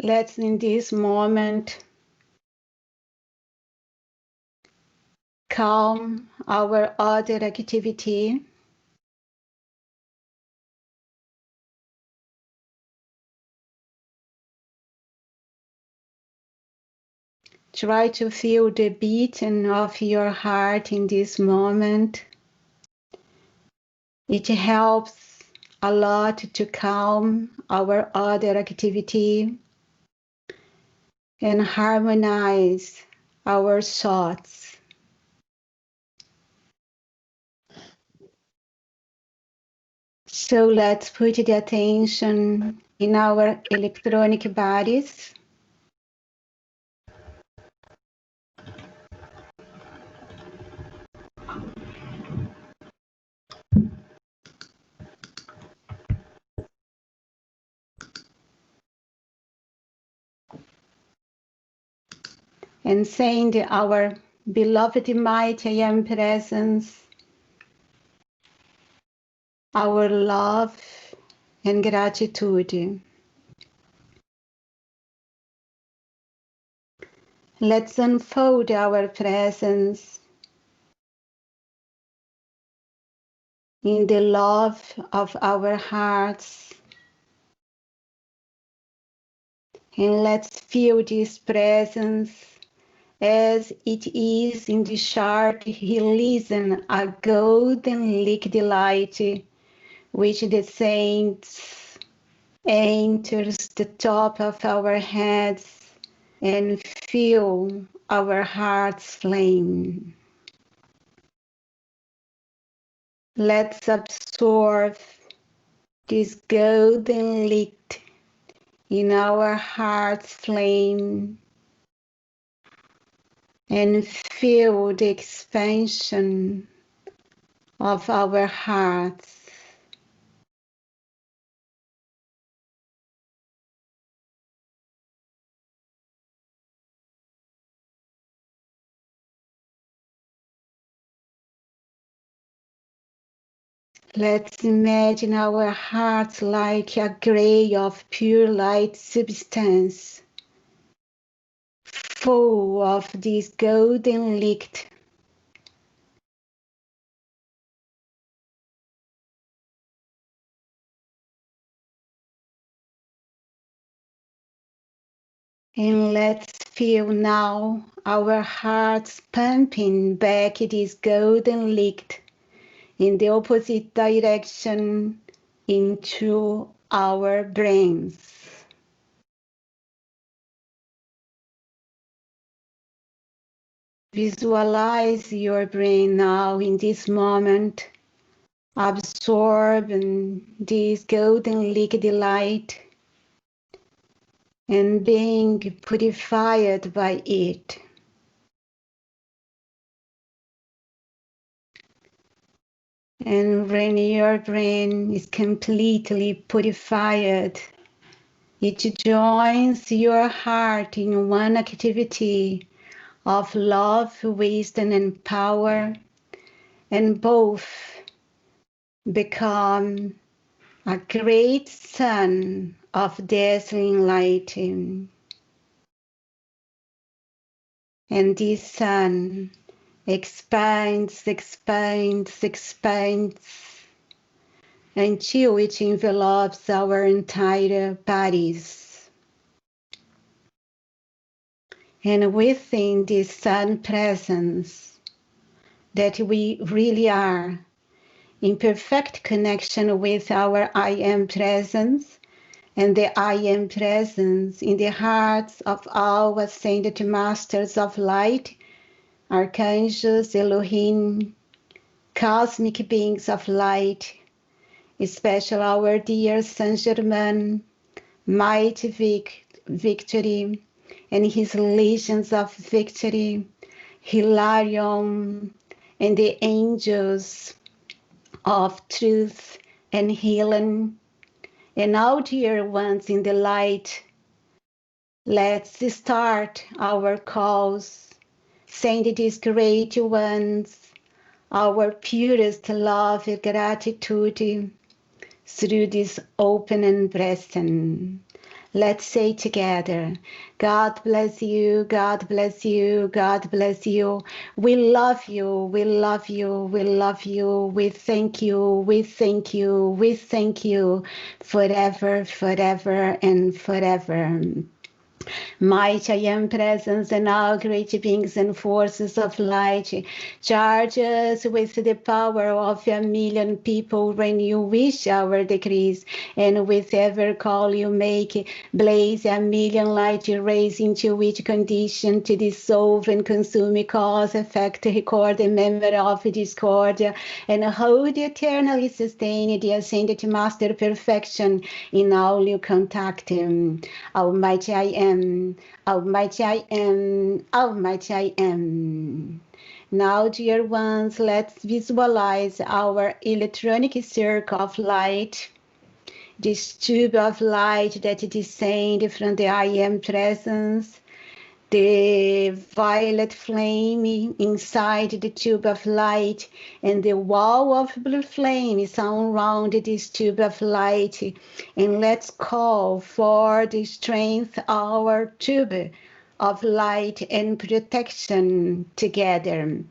Let's in this moment calm our other activity. Try to feel the beating of your heart in this moment. It helps a lot to calm our other activity and harmonize our thoughts. So let's put the attention in our electronic bodies. And send our beloved mighty I Am presence, our love and gratitude. Let's unfold our presence in the love of our hearts. And let's feel this presence as it is in the sharp releasing a golden liquid light which descends, enters the top of our heads and fill our heart's flame. Let's absorb this golden light in our heart's flame and feel the expansion of our hearts. Let's imagine our hearts like a gray of pure light substance, full of this golden light. And let's feel now our hearts pumping back this golden light in the opposite direction into our brains. Visualize your brain now in this moment, absorbing this golden liquid light and being purified by it. And when your brain is completely purified, it joins your heart in one activity of love, wisdom, and power, and both become a great sun of dazzling light. And this sun expands, expands, expands until it envelops our entire bodies. And within this sun presence that we really are, in perfect connection with our I Am presence and the I Am presence in the hearts of all ascended masters of light, archangels, Elohim, cosmic beings of light, especially our dear Saint Germain, mighty victory, and his legions of victory, Hilarion, and the angels of truth and healing, and all dear ones in the light. Let's start our calls. Send these great ones our purest love and gratitude through this open embracing. Let's say together, God bless you, God bless you, God bless you. We love you, we love you, we love you. We thank you, we thank you, we thank you forever, forever, and forever. Might I am presence and all great beings and forces of light. Charge us with the power of 1,000,000 people when you wish our decrees, and with every call you make, blaze 1,000,000 light rays into each condition to dissolve and consume cause, effect, record, and memory of discordia, and hold eternally sustain the ascended master perfection in all you contact. Almighty I am, Almighty I am, Almighty I am. Now, dear ones, let's visualize our electronic circle of light, this tube of light that descends from the I Am presence, the violet flame inside the tube of light, and the wall of blue flame surround this tube of light. And let's call for the strength of our tube of light and protection together.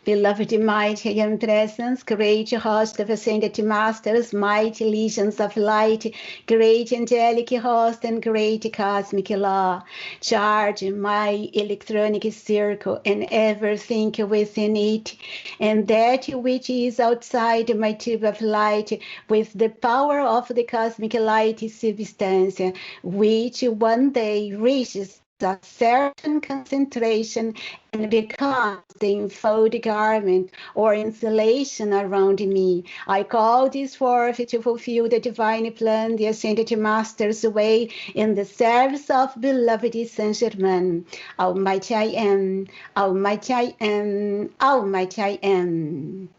Beloved mighty and presence, great host of ascended masters, mighty legions of light, great angelic host and great cosmic law, charge my electronic circle and everything within it, and that which is outside my tube of light with the power of the cosmic light substance, which one day reaches a certain concentration and becomes the enfolded garment or insulation around me. I call this forth to fulfill the divine plan, the ascended master's way in the service of beloved Saint Germain. Almighty I am, Almighty I am, Almighty I am.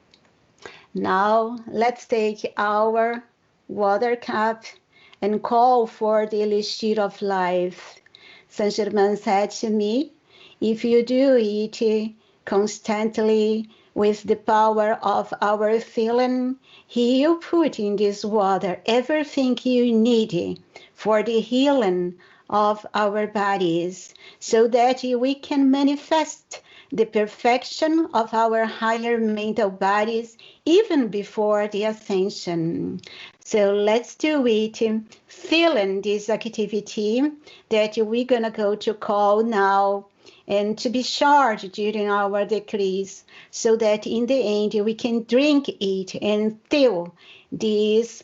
Now let's take our water cup and call for the elixir of life. Saint Germain said to me, if you do it constantly with the power of our feeling, he will put in this water everything you need for the healing of our bodies, so that we can manifest the perfection of our higher mental bodies even before the ascension. So let's do it, feeling this activity that we're going to go to call now and to be charged during our decrees, so that in the end we can drink it and feel this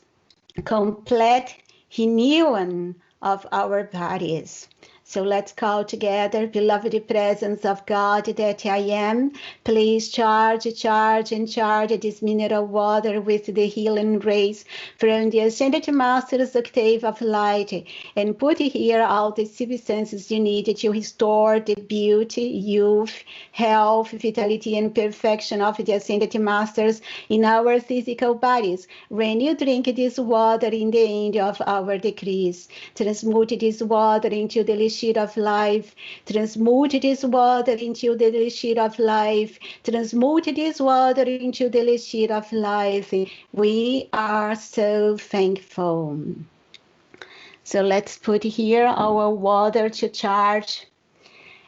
complete renewal of our bodies. So let's call together, beloved presence of God that I am. Please charge, charge, and charge this mineral water with the healing rays from the ascended master's octave of light, and put here all the substances you need to restore the beauty, youth, health, vitality, and perfection of the ascended masters in our physical bodies. When you drink this water in the end of our decrees, transmute this water into the elixir of life, transmute this water into the elixir of life, transmute this water into the elixir of life. We are so thankful. So let's put here our water to charge,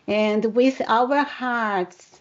and with our hearts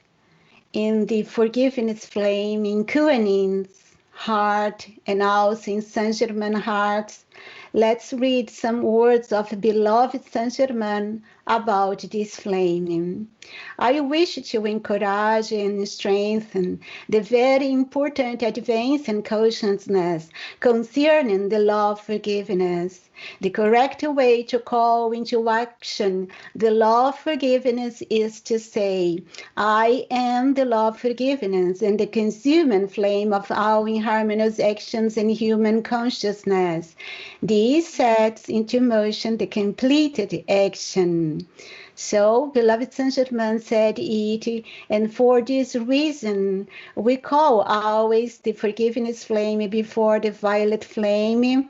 in the forgiveness flame, in Kuanin's heart and also in Saint Germain hearts, let's read some words of beloved Saint Germain about this flame. I wish to encourage and strengthen the very important advance in consciousness concerning the law of forgiveness. The correct way to call into action the law of forgiveness is to say, I am the law of forgiveness and the consuming flame of all inharmonious actions in human consciousness. This sets into motion the completed action. So, beloved Saint Germain said it, and for this reason, we call always the forgiveness flame before the violet flame,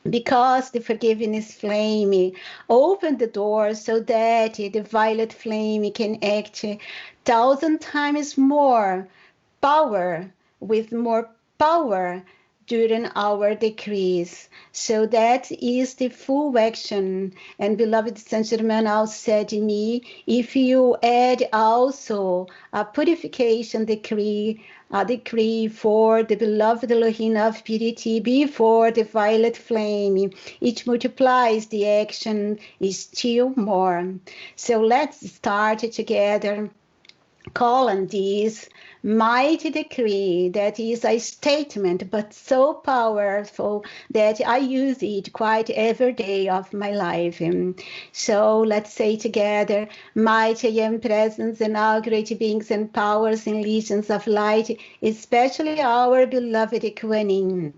because the forgiveness flame opened the door so that the violet flame can act 1,000 times more power, with more power, during our decrees. So that is the full action. And beloved Saint Germain also said to me, if you add also a purification decree, a decree for the beloved Elohim of purity before the violet flame, it multiplies the action still more. So let's start together. Call on this mighty decree that is a statement but so powerful that I use it quite every day of my life. So let's say together, mighty I am presence and all great beings and powers and legions of light, especially our beloved Queen.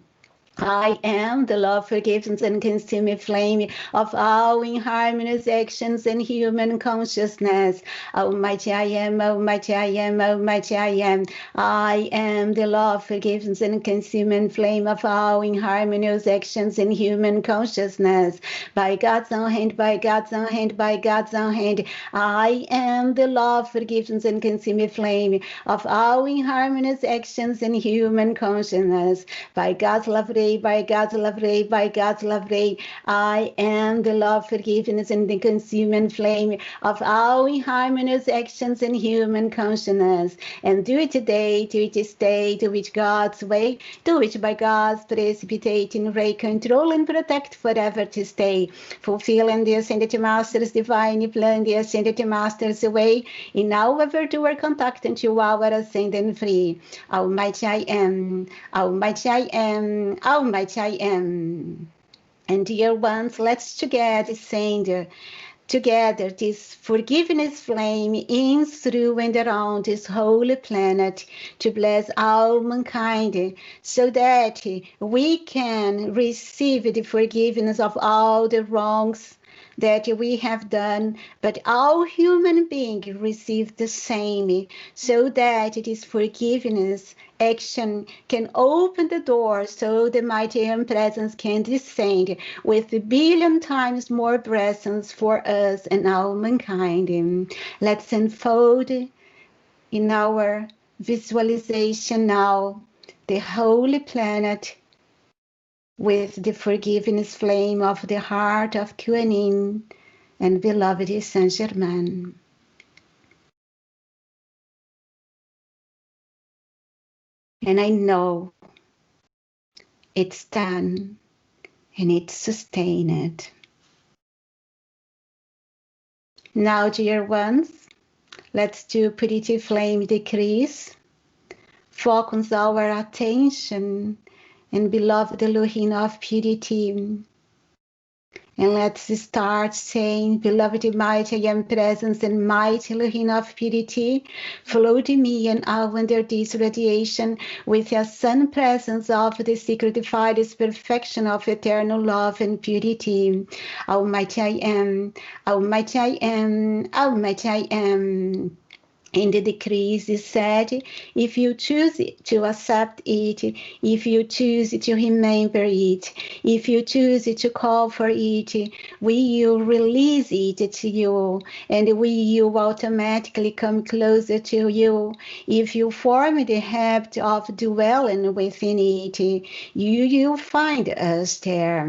I am the love, forgiveness, and consuming flame of all inharmonious actions and human consciousness. Almighty I am, Almighty I am, Almighty I am. I am the love, forgiveness, and consuming flame of all inharmonious actions and human consciousness. By God's own hand, by God's own hand, by God's own hand. I am the love, forgiveness, and consuming flame of all inharmonious actions and human consciousness. By God's love, by God's love ray, by God's love ray. I am the love, forgiveness, and the consuming flame of all inharmonious actions and human consciousness. And do it today, do it this day, do it God's way, do it by God's precipitating ray, control and protect forever to stay, fulfilling the Ascended Master's divine plan, the Ascended Master's way, in our virtue or contact into our ascendant free. Almighty I am, Almighty I am, Almighty I am. And dear ones, let's together send together this forgiveness flame in, through, and around this holy planet to bless all mankind, so that we can receive the forgiveness of all the wrongs that we have done, but all human beings receive the same, so that this forgiveness action can open the door so the mighty and presence can descend with a billion times more blessings for us and all mankind. Let's unfold in our visualization now the holy planet with the forgiveness flame of the heart of Kuan and beloved Saint Germain. And I know it's done and it's sustained. Now, dear ones, let's do purity flame decrease. Focus our attention and beloved Elohim of purity. And let's start saying, beloved mighty I am presence and mighty Elohim of purity, flow to me and all under this radiation with your sun presence of the secretified perfection of eternal love and purity. Almighty I am, Almighty I am, Almighty I am. In the decrees is said, if you choose to accept it, if you choose to remember it, if you choose to call for it, we will release it to you, and we will automatically come closer to you. If you form the habit of dwelling within it, you will find us there.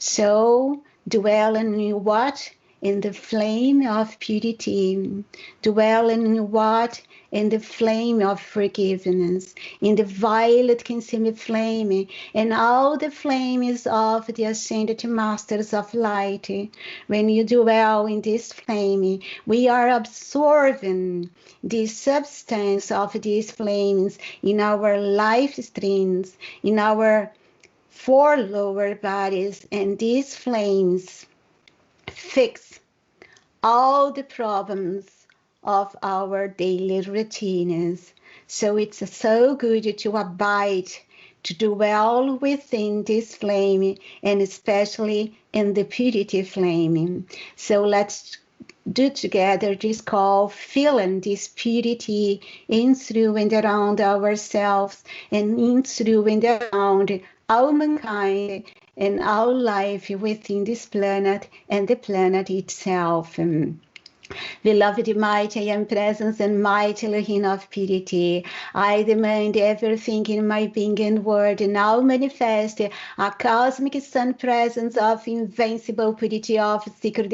So dwell in what? In the flame of purity, dwell in what? In the flame of forgiveness, in the violet consuming flame, and all the flames of the ascended masters of light. When you dwell in this flame, we are absorbing the substance of these flames in our life streams, in our four lower bodies, and these flames fix all the problems of our daily routines. So it's so good to abide, to dwell within this flame, and especially in the purity flame. So let's do together this call, feeling this purity in, through, and around ourselves, and in, through, and around all mankind and our life within this planet and the planet itself. Beloved, mighty I am presence and mighty Elohim of purity. I demand everything in my being and word now manifest a cosmic sun presence of invincible purity of secret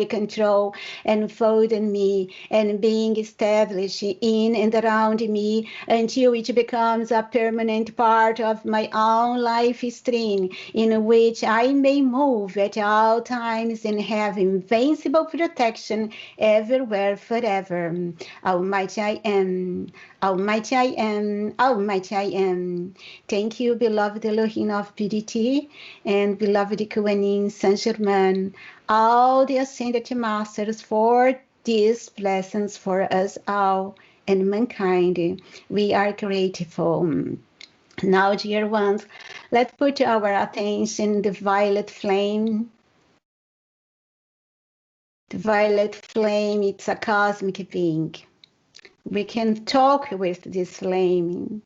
control enfold in me and being established in and around me until it becomes a permanent part of my own life stream in which I may move at all times and have invincible protection everywhere, forever. Almighty I am, Almighty I am, Almighty I am. Thank you, beloved Elohim of purity, and beloved Kohanim, Saint Germain, all the ascended masters for these blessings for us all and mankind. We are grateful. Now, dear ones, let's put our attention in the violet flame. The violet flame, it's a cosmic being. We can talk with this flame.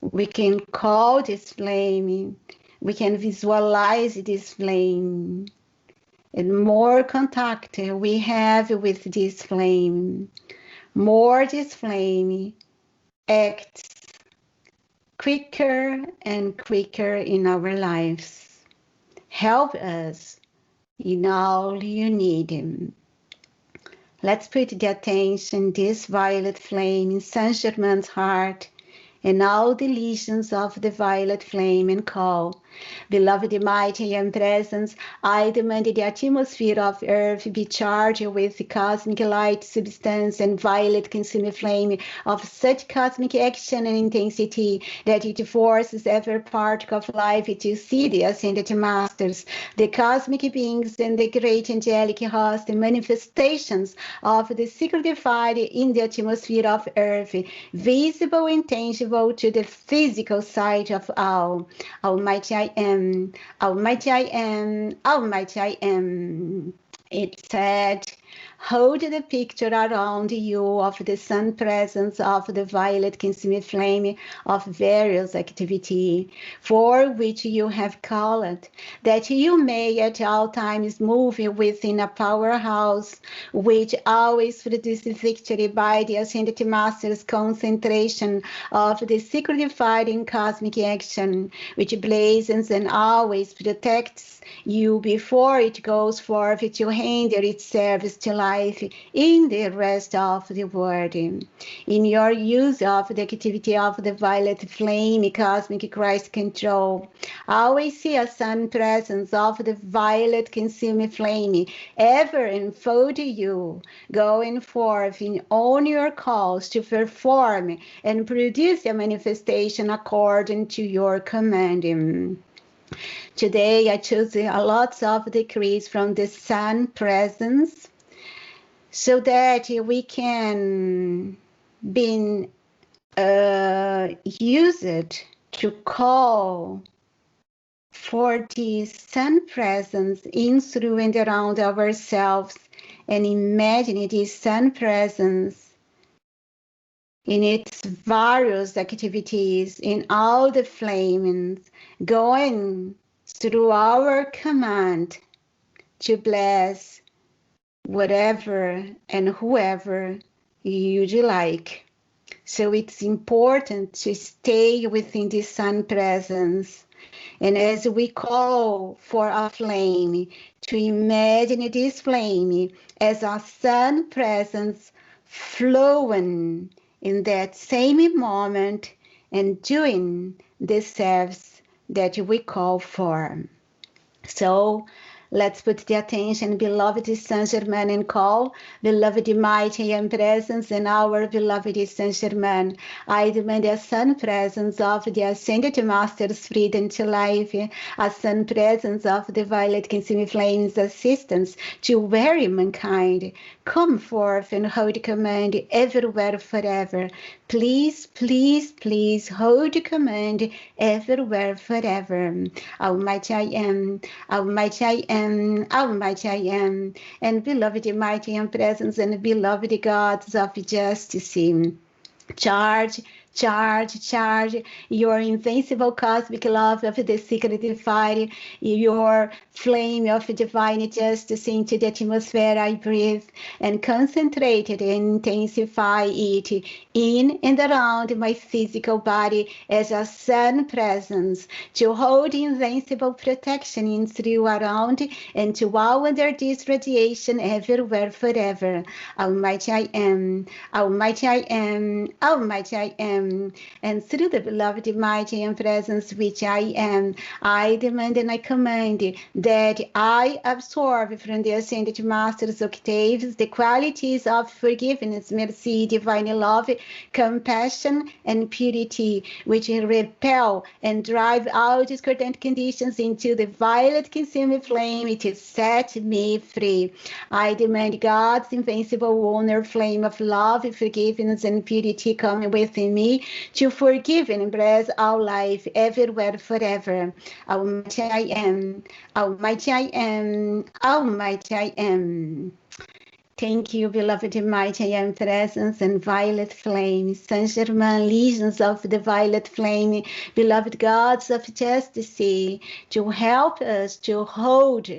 We can call this flame. We can visualize this flame. And more contact we have with this flame, more this flame acts quicker and quicker in our lives. Help us in all you need. Let's put the attention, this violet flame in Saint Germain's heart and all the legions of the violet flame and call. Beloved, mighty and presence, I demand the atmosphere of earth be charged with the cosmic light substance and violet consuming flame of such cosmic action and intensity that it forces every particle of life to see the ascended masters, the cosmic beings and the great angelic host, the manifestations of the secret divine in the atmosphere of earth, visible and tangible to the physical sight of all. Almighty I am, Almighty I am, Almighty I am. It said, hold the picture around you of the sun presence of the violet consuming flame of various activity, for which you have called, that you may at all times move within a powerhouse, which always produces victory by the ascended master's concentration of the secret cosmic action, which blazons and always protects you before it goes forth to render its service to life in the rest of the world. In your use of the activity of the violet flame, cosmic Christ control, always see a sun presence of the violet consuming flame ever enfold you, going forth in on your calls to perform and produce a manifestation according to your command. Today I chose a lot of decrees from the sun presence so that we can be used to call for the sun presence in, through, and around ourselves, and imagine this sun presence in its various activities, in all the flames, going through our command to bless whatever and whoever you'd like. So it's important to stay within the sun presence. And as we call for a flame, to imagine this flame as a sun presence flowing in that same moment and doing the service that we call for. So let's put the attention, beloved Saint Germain, and call, beloved mighty and presence, and our beloved Saint Germain. I demand a sun presence of the ascended master's freedom to life, a sun presence of the violet consuming flames assistance to weary mankind. Come forth and hold command everywhere forever. Please, please, please hold command everywhere forever. Almighty I am, Almighty I am, Almighty I am, and beloved mighty and presence and beloved gods of justice. Charge, Charge your invincible cosmic love of the secret fire, your flame of divine justice into the atmosphere I breathe, and concentrate and intensify it in and around my physical body as a sun presence, to hold invincible protection in, through, around, and to wow under this radiation everywhere forever. Almighty I am, Almighty I am, Almighty I am. And through the beloved mighty and presence which I am, I demand and I command that I absorb from the Ascended Master's octaves the qualities of forgiveness, mercy, divine love, compassion, and purity, which repel and drive out discordant conditions into the violet consuming flame to set me free. I demand God's invincible honor flame of love, forgiveness, and purity come within me to forgive and embrace all life everywhere forever. Almighty I am, Almighty I am, Almighty I am. Thank you, beloved mighty I am presence and violet flame, Saint Germain, legions of the violet flame, beloved gods of justice, to help us to hold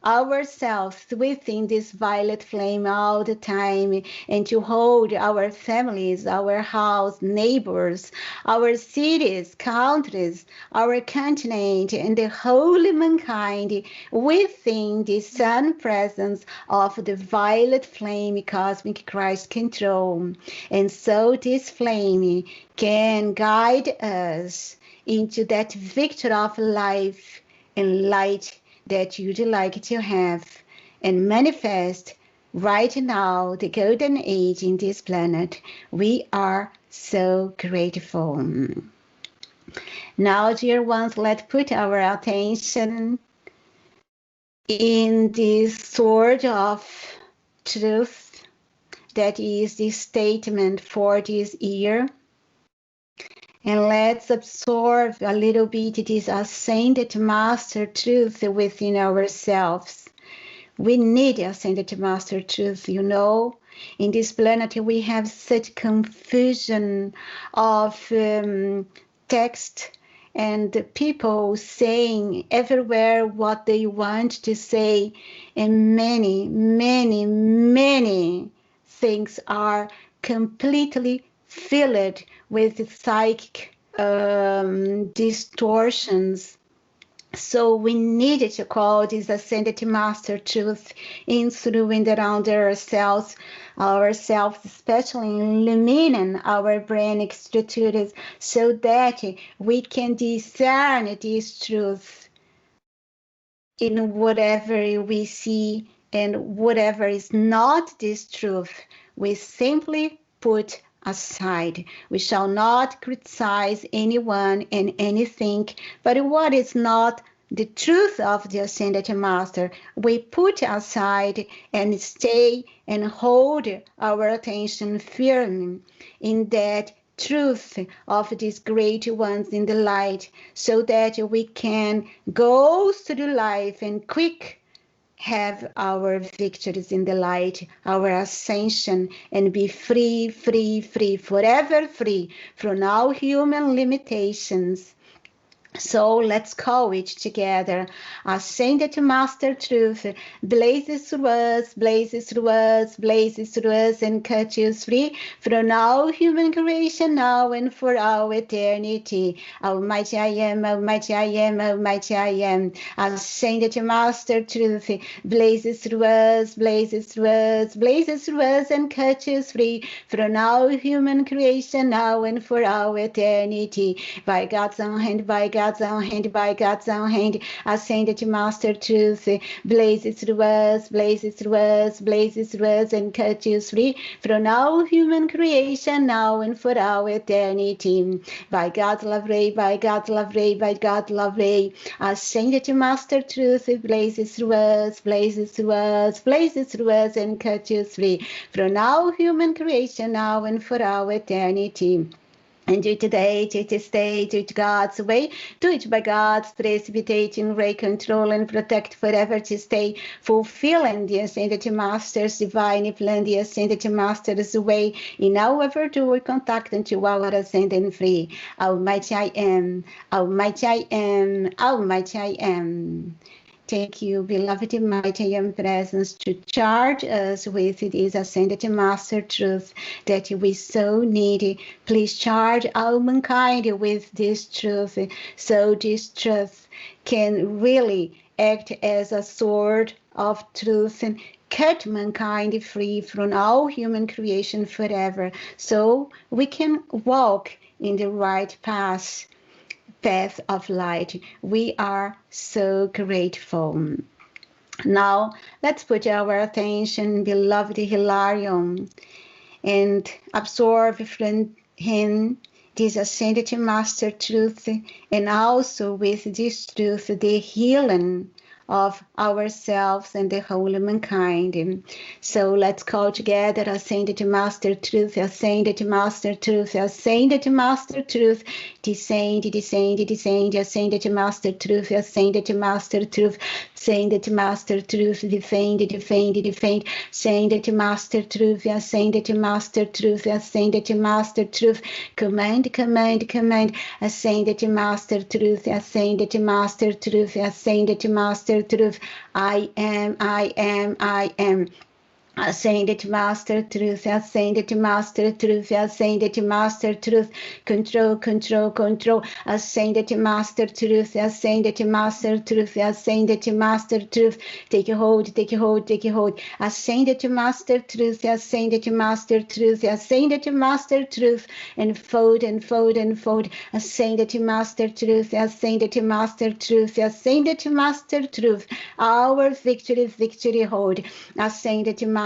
ourselves within this violet flame all the time, and to hold our families, our house, neighbors, our cities, countries, our continent, and the whole mankind within the sun presence of the violet flame cosmic Christ control. And so this flame can guide us into that victory of life and light that you'd like to have and manifest right now the golden age in this planet. We are so grateful. Now, dear ones, let's put our attention in this sword of truth that is the statement for this year. And let's absorb a little bit this ascended master truth within ourselves. We need ascended master truth, you know. In this planet, we have such confusion of text and people saying everywhere what they want to say. And many, many, many things are completely filled with psychic distortions. So we needed to call this ascended master truth in, through, and around ourselves, especially illumining our brain structures, so that we can discern this truth in whatever we see, and whatever is not this truth, we simply put aside. We shall not criticize anyone and anything, but what is not the truth of the Ascended Master, we put aside and stay and hold our attention firm in that truth of these great ones in the light, so that we can go through life and quick have our victories in the light, our ascension, and be free, free, free, forever free from all human limitations. So let's call it together. Ascended Master Truth blazes through us, blazes through us, blazes through us, and cuts us free from all human creation now and for all eternity. Almighty I am, Almighty I am, Almighty I am. Ascended Master Truth blazes through us, blazes through us, blazes through us, and cuts us free from all human creation now and for all eternity. By God's own hand, by God's own hand, by God's own hand, ascended Master Truth blazes through us, blazes through us, blazes through us, and cuts us free from all human creation now and for all eternity. By God's love ray, by God's love ray, by God's love ray, ascended Master Truth blazes through us, blazes through us, blazes through us, and cuts us free from all human creation now and for all eternity. And do it today, do it this day, do it God's way, do it by God's precipitating ray, control and protect forever to stay, fulfilling the Ascended Master's divine plan, the Ascended Master's way, in however do we contact into our ascending free. Almighty I am, Almighty I am, Almighty I am. Thank you, beloved mighty and presence, to charge us with this ascended master truth that we so need. Please charge all mankind with this truth, so this truth can really act as a sword of truth and cut mankind free from all human creation forever, so we can walk in the right path of light. We are so grateful. Now, let's put our attention, beloved Hilarion, and absorb from him this ascended master truth, and also with this truth, the healing of ourselves and the whole mankind. So let's call together ascended master truth, ascended master truth, ascended master truth, descend, descend, descend, ascended master truth, ascended master truth, ascended master truth, defend, defend, defend, ascended master truth, ascended master truth, ascended master truth, command, command, command, ascended master truth, ascended master truth, ascended master truth, I am, I am, I am. Ascended Master Truth, Ascended Master Truth, Ascended Master Truth, control, control, control, Ascended Master Truth, Ascended Master Truth, Ascended Master Truth, take a hold, take a hold, take a hold, Ascended Master Truth, Ascended Master Truth, Ascended Master Truth, and fold, and fold, and fold, Ascended Master Truth, Ascended Master Truth, Ascended Master Truth, our victory, victory hold, Ascended Master Truth,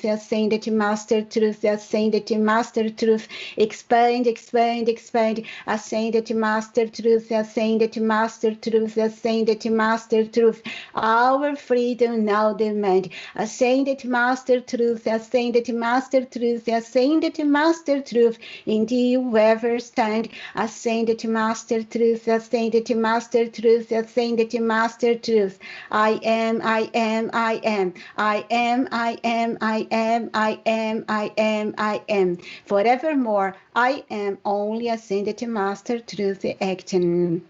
Ascended Master Truth, Ascended Master Truth, expand, expand, expand, Ascended Master Truth, Ascended Master Truth, Ascended Master Truth, our freedom now demand, Ascended Master Truth, Ascended Master Truth, Ascended Master Truth, in thee you ever stand, Ascended Master Truth, Ascended Master Truth, Ascended Master Truth, I am, I am, I am, I am, I am, I am, I am, I am, I am. Forevermore, I am only ascended Master Truth acting.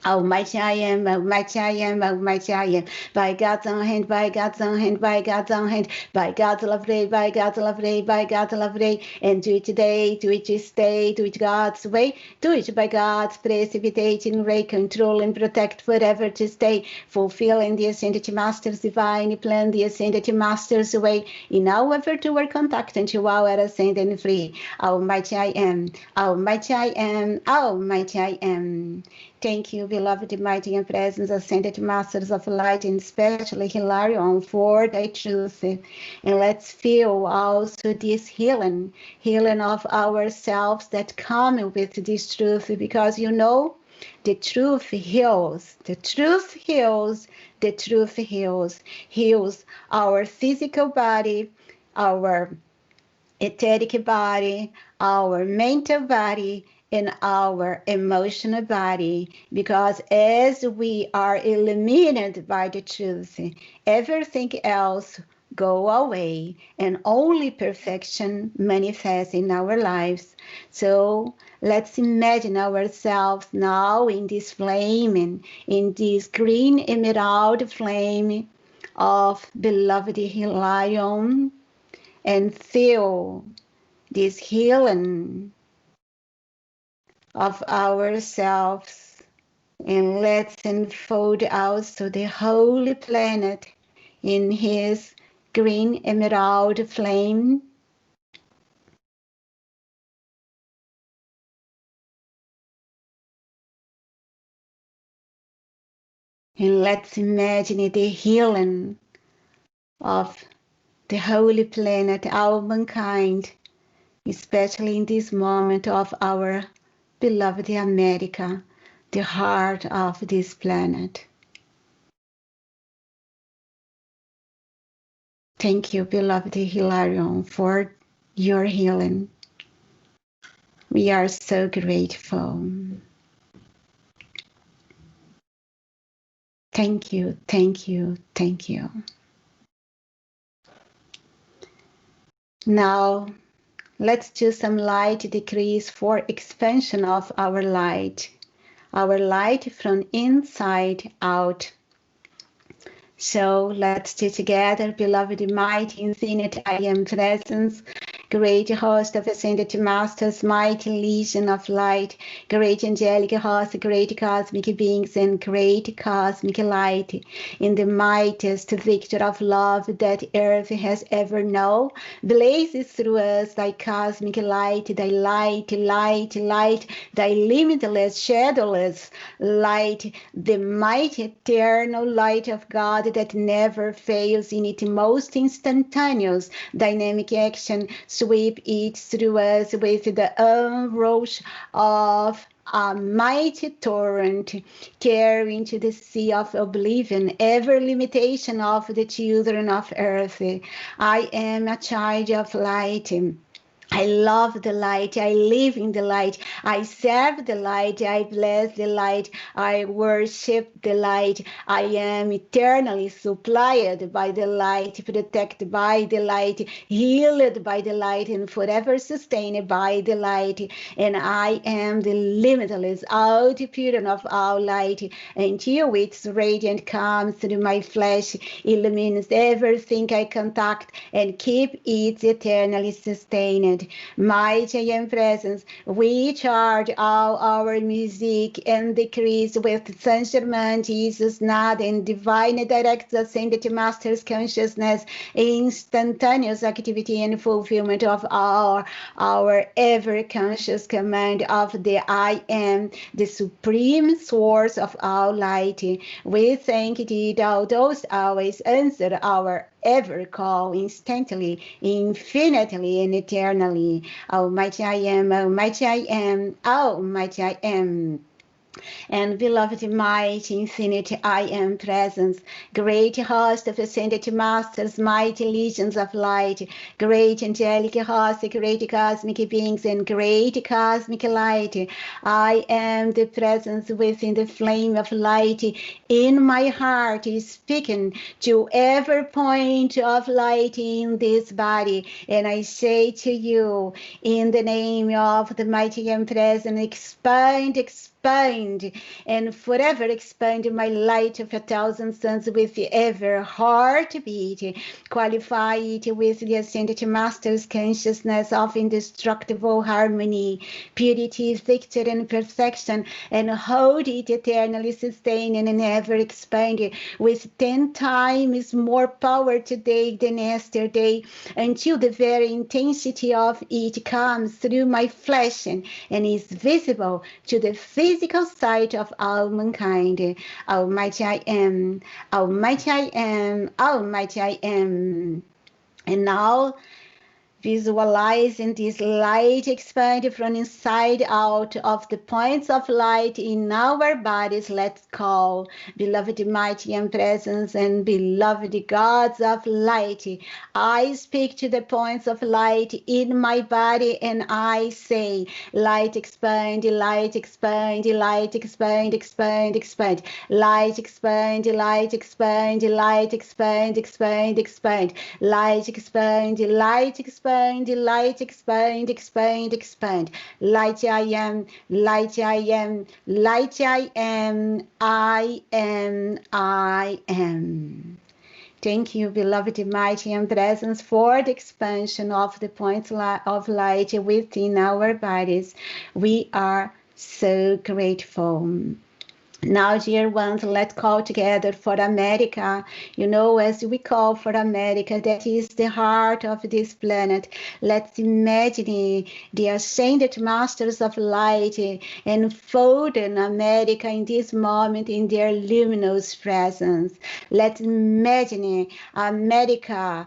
Almighty I am, Almighty I am, Almighty I am. By God's own hand, by God's own hand, by God's own hand, by God's love ray, by God's love ray, by God's love ray. And do it today, do it this day, do it God's way, do it by God's precipitating ray, control and protect forever to stay, fulfilling the Ascended Master's divine plan, the Ascended Master's way, in however to our contact until our ascending free. Almighty I am, Almighty I am, Almighty I am. Thank you, beloved, mighty and presence, ascended masters of light, and especially Hilarion, for thy truth. And let's feel also this healing of ourselves that come with this truth, because you know, the truth heals, the truth heals, the truth heals our physical body, our etheric body, our mental body, in our emotional body, because as we are illuminated by the truth, everything else go away and only perfection manifests in our lives. So let's imagine ourselves now in this flame, in this green emerald flame of beloved Hilarion, and feel this healing of ourselves, and let's unfold also the whole planet in his green emerald flame. And let's imagine the healing of the whole planet, all mankind, especially in this moment of our beloved America, the heart of this planet. Thank you, beloved Hilarion, for your healing. We are so grateful. Thank you, thank you, thank you. Now, let's do some light decrees for expansion of our light from inside out. So let's do together, beloved, mighty, infinite, I am presence, great host of ascended masters, mighty legion of light, great angelic host, great cosmic beings, and great cosmic light, in the mightiest victor of love that earth has ever known, blazes through us thy cosmic light, thy light, light, light, thy limitless, shadowless light, the mighty eternal light of God that never fails in its most instantaneous dynamic action. Sweep it through us with the onrush of a mighty torrent, carrying to the sea of oblivion every limitation of the children of earth. I am a child of light. I love the light. I live in the light. I serve the light. I bless the light. I worship the light. I am eternally supplied by the light, protected by the light, healed by the light, and forever sustained by the light. And I am the limitless outpouring of all light, until its radiant comes through my flesh, illumines everything I contact, and keep it eternally sustained. Mighty I am presence, we charge all our music and decrees with Saint Germain, Jesus, Nod, and divine direct ascended Master's consciousness, instantaneous activity and fulfillment of our ever conscious command of the I am, the supreme source of all light. We thank thee, thou dost always answer our ever call instantly, infinitely, and eternally. Almighty I am, almighty I am, almighty I am. And beloved, mighty, infinite, I am presence, great host of ascended masters, mighty legions of light, great angelic host, great cosmic beings, and great cosmic light. I am the presence within the flame of light in my heart, is speaking to every point of light in this body. And I say to you, in the name of the mighty and present, expand, and forever expand my light of 1,000 suns with ever heartbeat. Qualify it with the ascended master's consciousness of indestructible harmony, purity, victory, and perfection, and hold it eternally sustained and ever expanded with 10 times more power today than yesterday, until the very intensity of it comes through my flesh and is visible to the physical sight of all mankind. Almighty I am, almighty I am, almighty I am. And now, visualizing this light expand from inside out of the points of light in our bodies, let's call, beloved mighty and presence and beloved gods of light. I speak to the points of light in my body and I say, light expand, light expand, light expand, expand, expand, light expand, light expand, light expand, expand, expand, light expand, light expand, light expand, expand, expand. Light I am, light I am, light I am, I am, I am. Thank you, beloved mighty and presence, for the expansion of the points of light within our bodies. We are so grateful. Now, dear ones, let's call together for America. You know, as we call for America, that is the heart of this planet. Let's imagine the ascended masters of light enfolding America in this moment in their luminous presence. Let's imagine America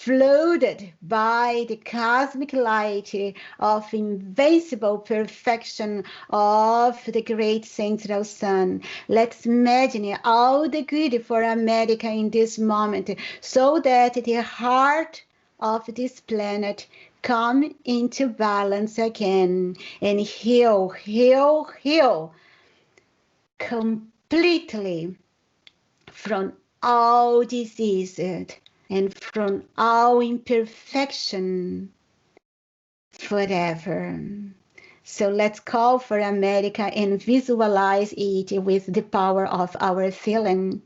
flooded by the cosmic light of invincible perfection of the great central sun. Let's imagine all the good for America in this moment, so that the heart of this planet come into balance again and heal, heal, heal completely from all diseases and from all imperfection forever. So let's call for America and visualize it with the power of our feeling.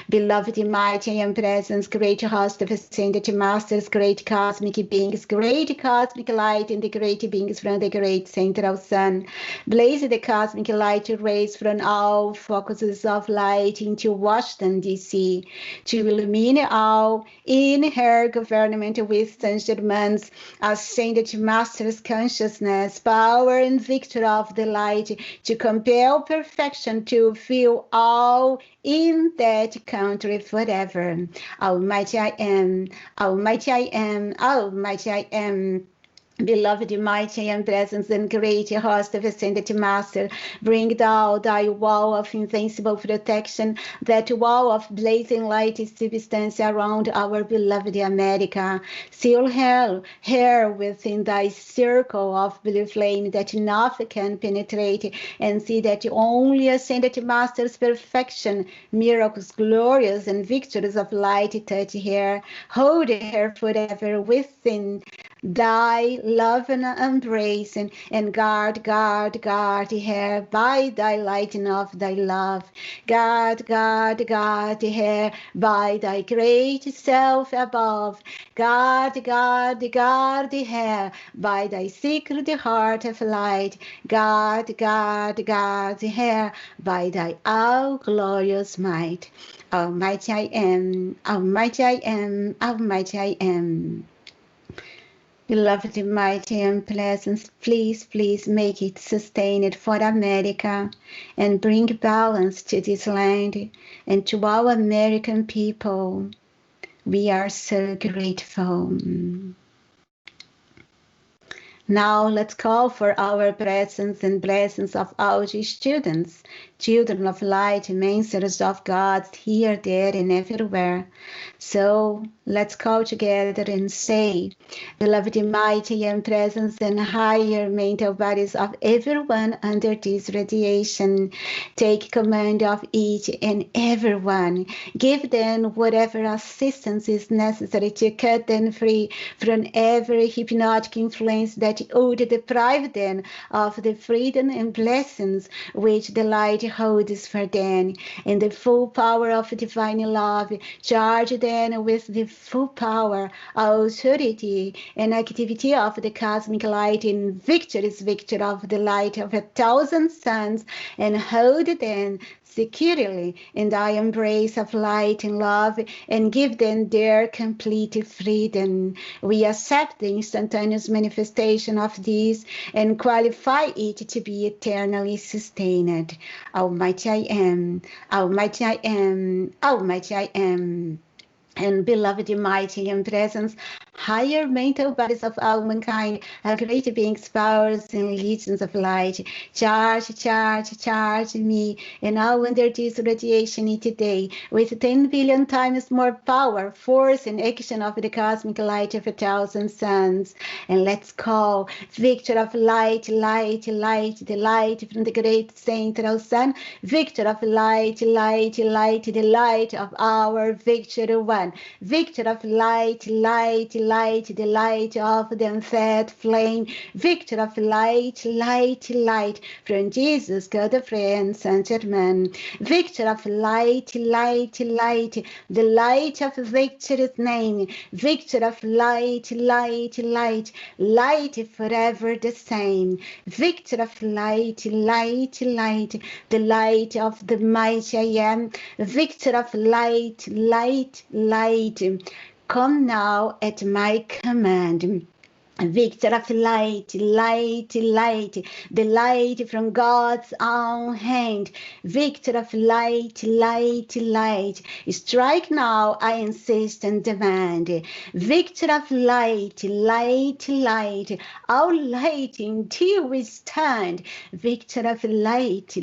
Beloved, mighty, and presence, great host of ascended masters, great cosmic beings, great cosmic light, and the great beings from the great central sun. Blaze the cosmic light rays from all focuses of light into Washington, D.C., to illumine all in her government with Saint Germain's ascended masters' consciousness, power, and victory of the light, to compel perfection to fill all in that country forever. Almighty I am, Almighty I am, Almighty I am. Beloved, mighty, and presence and great host of ascended master, bring thou thy wall of invincible protection, that wall of blazing light substance around our beloved America. Seal her within thy circle of blue flame, that nothing can penetrate, and see that only ascended master's perfection, miracles, glorious, and victories of light touch her. Hold her forever within thy love and embrace, and guard her by thy light and of thy love. Guard her by thy great self above. Guard her by thy secret heart of light. Guard her by thy all glorious might. Almighty I am, Almighty I am, Almighty I am. Beloved, mighty, and presence, please make it sustained for America and bring balance to this land and to all American people. We are so grateful. Now let's call for our presence and blessings of all the students, children of light, messengers of God, here, there, and everywhere. So let's call together and say, beloved, mighty, and presence and higher mental bodies of everyone under this radiation, take command of each and everyone. Give them whatever assistance is necessary to cut them free from every hypnotic influence that would deprive them of the freedom and blessings which the light holds for them. In the full power of divine love, charge them with the full power, authority, and activity of the cosmic light, and victory's victory of the light of 1,000 suns, and hold them securely in thy embrace of light and love, and give them their complete freedom. We accept the instantaneous manifestation of this and qualify it to be eternally sustained. Almighty I am, Almighty I am, Almighty I am. And beloved, mighty, and presence, higher mental bodies of all mankind, are great beings, powers, and legions of light. Charge me, and all under this radiation today, with 10 billion times more power, force, and action of the cosmic light of 1,000 suns. And let's call victor of light, the light from the great central sun, victor of light, the light of our victory one. Victor of light, the light of the unfed flame. Victor of light, from Jesus, God of and Saint Germain. Victor of light, the light of victory's name. Victor of light, light forever the same. Victor of light, the light of the mighty I am. Victor of light, come now at my command. Victor of light, the light from God's own hand. Victor of light, strike now, I insist and demand. Victor of light, all light until we stand. Victor of light,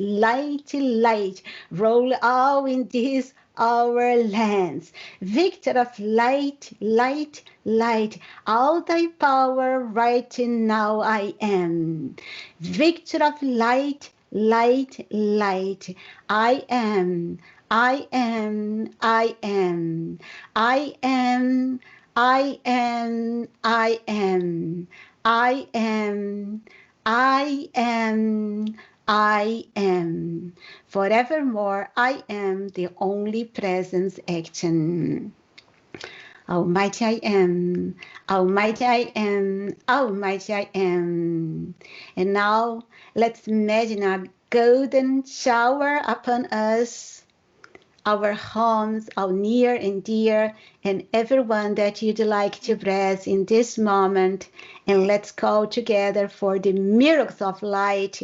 roll all in this our lands. Victor of light, light, light, all thy power right now I am. Victor of light, light, light, I am. I am, I am, I am, I am, I am, I am, I am, I am. Forevermore, I am the only presence action. Almighty I am, Almighty I am, Almighty I am. And now let's imagine a golden shower upon us, our homes, our near and dear, and everyone that you'd like to bless in this moment. And let's call together for the miracles of light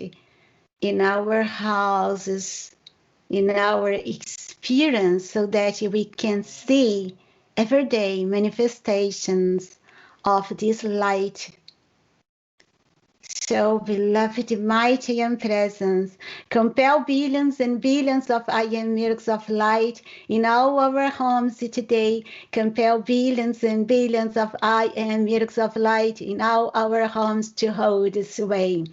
in our houses, in our experience, so that we can see everyday manifestations of this light. So, beloved, mighty and presence, compel billions and billions of I am miracles of light in all our homes today. Compel billions and billions of I am miracles of light in all our homes to hold sway.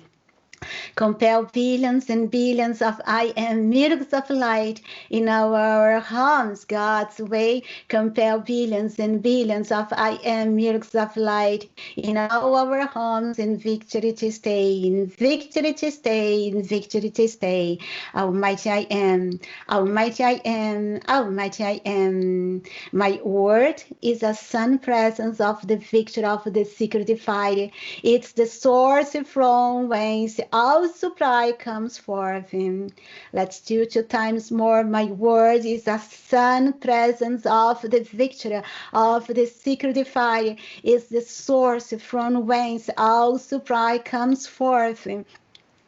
Compel billions and billions of I am miracles of light in our homes, God's way. Compel billions and billions of I am miracles of light in all our homes, in victory to stay, in victory to stay, in victory to stay. Almighty I am, Almighty I am, Almighty I am. My word is a sun presence of the victory of the secret fire. It's the source from whence all supply comes forth. Let's do 2 times more. My word is a sun presence of the victory of the secret fire. It's the source from whence all supply comes forth.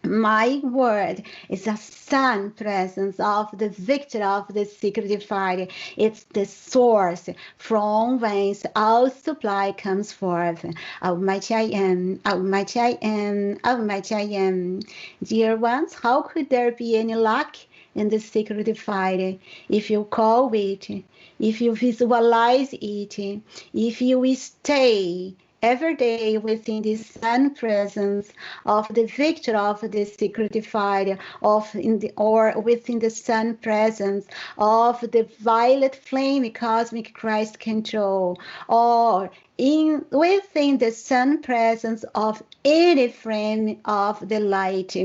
My word is a sun presence of the victor of the secret fire. It's the source from whence all supply comes forth. Almighty I am, Almighty I am, Almighty I am. Dear ones, how could there be any lack in the secret fire if you call it, if you visualize it, if you stay every day within the sun presence of the victor of the secret fire, or within the sun presence of the violet flame cosmic Christ control, or within the sun presence of any flame of the light,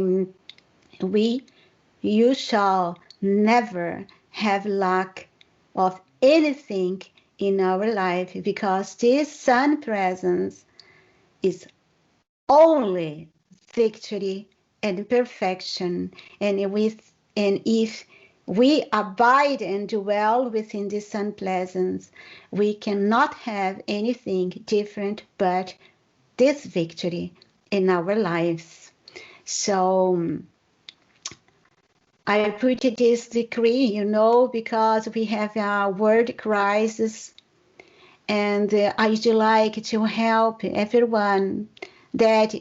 you shall never have lack of anything in our life, because this sun presence is only victory and perfection. And if we abide and dwell within the sun presence, we cannot have anything different but this victory in our lives. So I put this decree, because we have a world crisis, and I'd like to help everyone that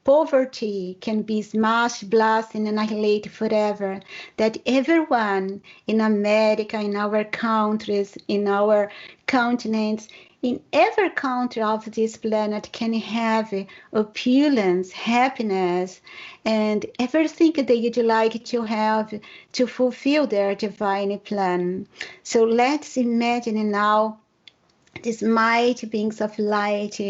poverty can be smashed, blasted, and annihilated forever. That everyone in America, in our countries, in our continents, in every country of this planet can have opulence, happiness, and everything that you'd like to have to fulfill their divine plan. So let's imagine now these mighty beings of light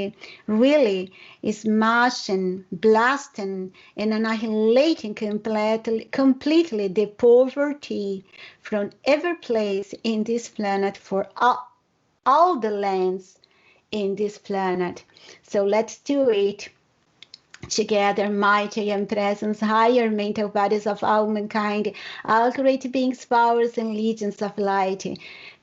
really is smashing, blasting, and annihilating completely the poverty from every place in this planet for all the lands in this planet. So let's do it together, mighty and presence, higher mental bodies of all mankind, all great beings, powers, and legions of light.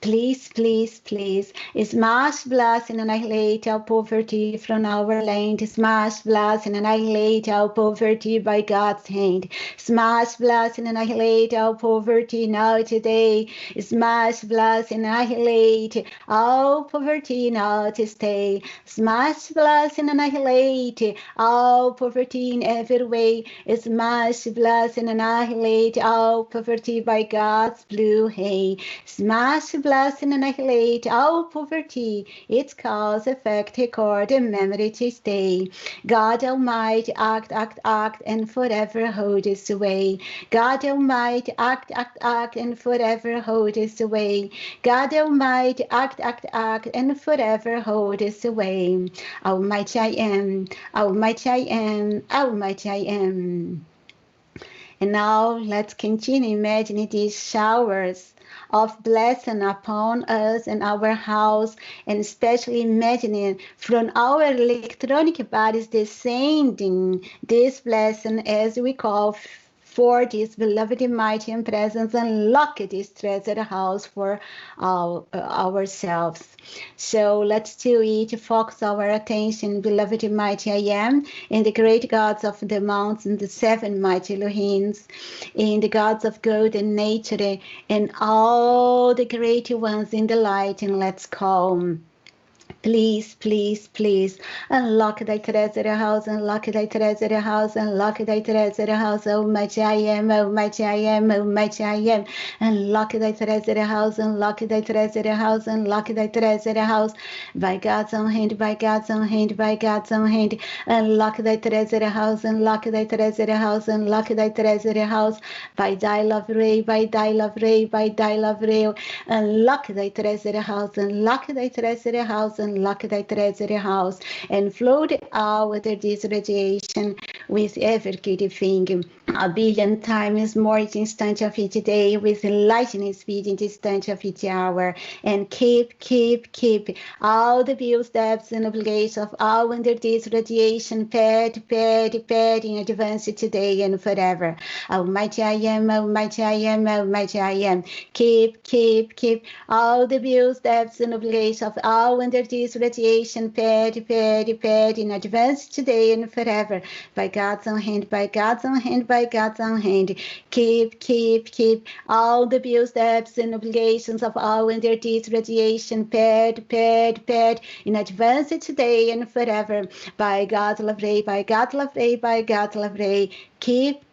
Please, please, please, smash, blast, and annihilate all poverty from our land. Smash, blast, and annihilate all poverty by God's hand. Smash, blast, and annihilate all poverty now today. Smash, blast, and annihilate all poverty now to stay. Smash, blast, and annihilate all poverty in every way. Smash, blast, and annihilate all poverty by God's blue hand. Smash, blast, and annihilate all poverty, its cause, effect, record, and memory to stay. God Almighty, act, act, act, and forever hold us away. God Almighty, act, act, act, and forever hold us away. God Almighty, act, act, act, and forever hold us away. Almighty I am, Almighty I am, Almighty I am. And now let's continue imagining these showers of blessing upon us and our house, and especially imagining from our electronic bodies descending this blessing as we call for this beloved mighty and presence, unlock this treasure house for ourselves. So let's do it. Focus our attention, beloved mighty I am, in the great gods of the mountains, the seven mighty Elohims, in the gods of God and nature, and all the great ones in the light. And let's call. Please, please, please, unlock thy treasure house, unlock thy treasure house, unlock thy treasure house, Almighty I am, Almighty I am, Almighty I am. Unlock thy treasure house, unlock thy treasure house, unlock thy treasure house. By God's own hand, by God's own hand, by God's own hand. Unlock thy treasure house, unlock thy treasure house, unlock thy treasure house. By thy love ray, by thy love ray, by thy love ray. Unlock thy treasure house, unlock thy treasure house, unlock thy treasure house, and float out with this radiation with every good thing. A billion times more each instant of each day, with lightning speed in the instant of each hour, and keep all the bills, debts, and obligations of all under this radiation paid in advance today and forever. Almighty I am, Almighty I am, Almighty I am. Keep all the bills, debts, and obligations of all under this radiation paid in advance today and forever. By God's own hand, by God's own hand, by God's own hand. Keep all the bills, debts, and obligations of all under this radiation paid in advance today and forever. By God's love ray, by God's love ray, by God's love ray. Keep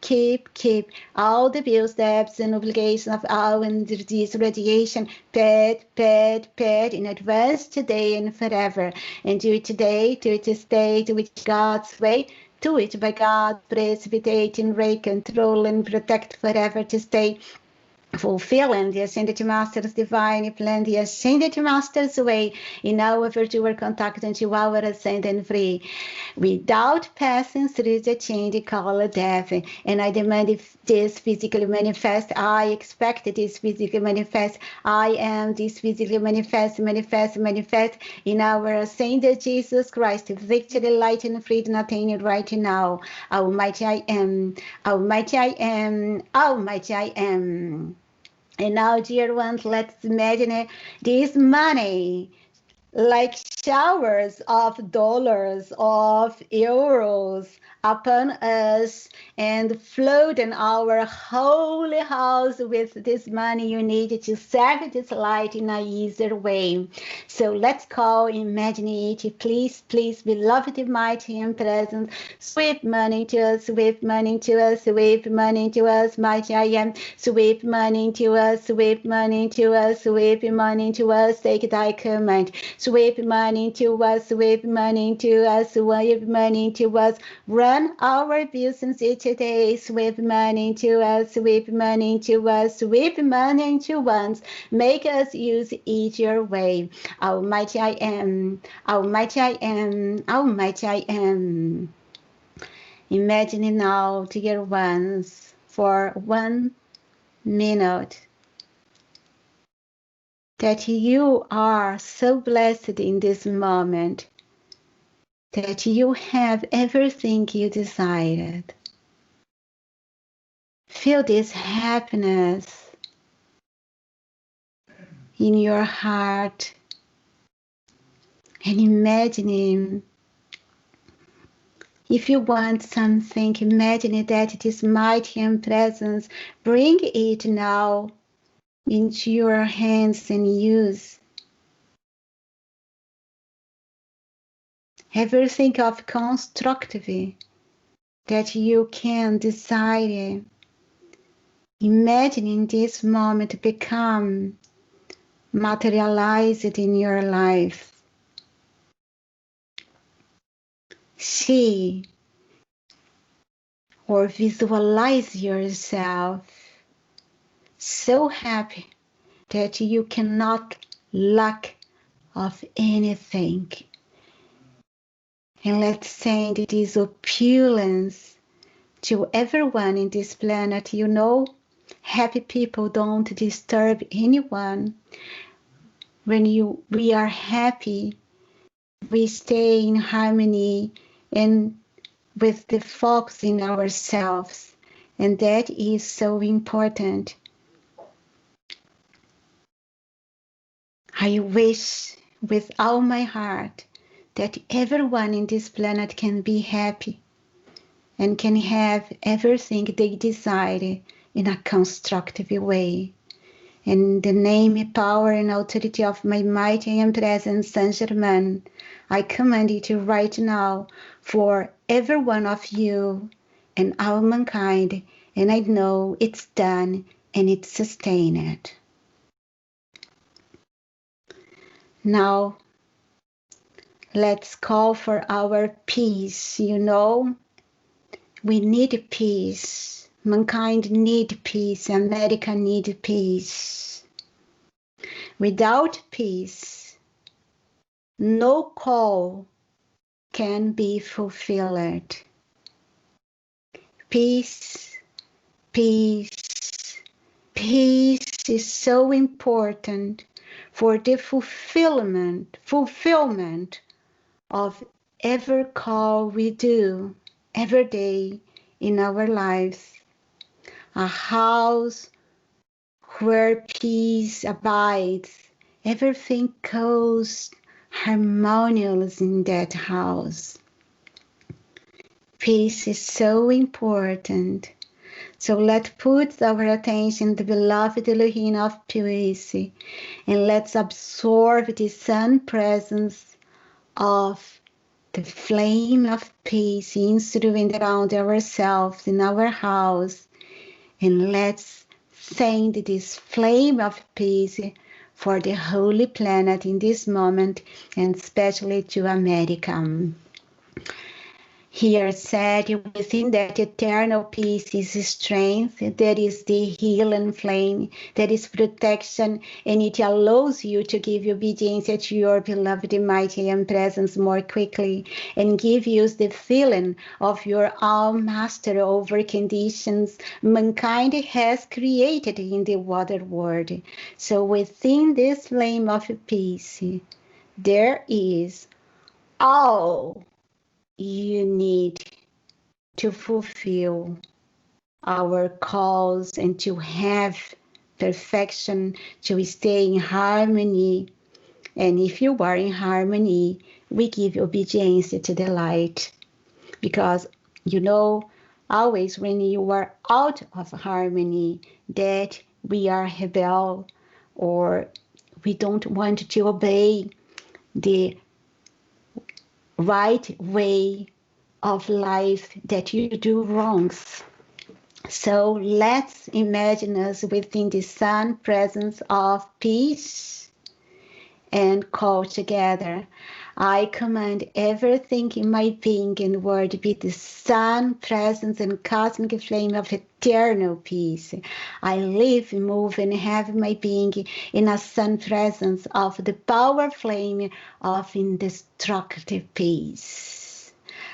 all the bills, debts, and obligations of all under this radiation paid in advance today and forever. And do it today, do it this day, do it God's way. Do it by God, precipitating, ray, control, and protect forever to stay. Fulfilling the Ascended Master's divine plan, the Ascended Master's way in our virtual contact until our ascendant free, without passing through the change called death. And I demand this physically manifest. I expect this physically manifest. I am this physically manifest in our ascended Jesus Christ, victory, light, and freedom attained right now. Almighty I am, Almighty I am, Almighty I am. And now, dear ones, let's imagine this money like showers of dollars, of euros upon us, and flood in our holy house with this money you need to serve this light in an easier way. So let's call, imagine it, please, beloved, mighty, and present, sweep money to us, sweep money to us, sweep money to us, mighty I am, sweep money to us, sweep money to us, sweep money to us, take thy command. Sweep money to us, sweep money to us, sweep money to us. Run our business each day. Sweep money to us, sweep money to us, sweep money to us. Make us use it your way. Almighty I am, Almighty I am, Almighty I am. Imagine now, dear ones, for 1 minute, that you are so blessed in this moment, that you have everything you desired. Feel this happiness in your heart and imagine, if you want something, imagine that this mighty and presence, bring it now into your hands and use. Everything of constructive that you can decide, imagine in this moment become materialized in your life. See or visualize yourself so happy that you cannot lack of anything. And let's send this opulence to everyone in this planet. You know, happy people don't disturb anyone. When we are happy, we stay in harmony and with the focus in ourselves. And that is so important. I wish with all my heart that everyone in this planet can be happy and can have everything they desire in a constructive way. In the name, power, and authority of my mighty and present Saint Germain, I command it right now for every one of you and all mankind, and I know it's done and it's sustained. Now, let's call for our peace. You know, we need peace. Mankind need peace. America need peace. Without peace, no call can be fulfilled. Peace, peace, peace is so important for the fulfillment of every call we do every day in our lives. A house where peace abides, everything goes harmonious in that house. Peace is so important. So let's put our attention to the beloved Elohim of peace, and let's absorb the sun presence of the flame of peace instrument around ourselves in our house, and let's send this flame of peace for the holy planet in this moment, and especially to America. Here said, within that eternal peace is strength, there is the healing flame, there is protection, and it allows you to give obedience to your beloved mighty and presence more quickly, and give you the feeling of your own master over conditions mankind has created in the water world. So within this flame of peace, there is all you need to fulfill our calls and to have perfection, to stay in harmony. And if you are in harmony, we give obedience to the light. Because, you know, always when you are out of harmony, that we are rebel or we don't want to obey the right way of life, that you do wrongs. So let's imagine us within the sun presence of peace and call together. I command everything in my being and word be the sun presence and cosmic flame of eternal peace. I live, move, and have my being in a sun presence of the power flame of indestructible peace.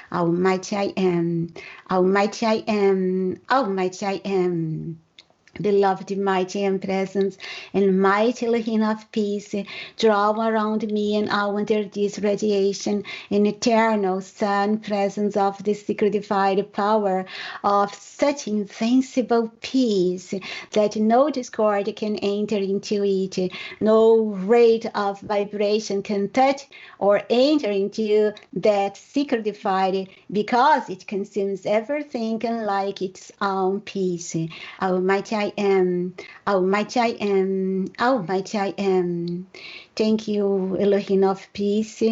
Almighty I am, Almighty I am, Almighty I am. Beloved mighty and presence and mighty Elohim of peace, draw around me and all under this radiation an eternal sun presence of the secretified power of such invincible peace that no discord can enter into it, no rate of vibration can touch or enter into that secretified, because it consumes everything unlike its own peace. Almighty I am, Almighty I am, Almighty I am. Thank you, Elohim of peace.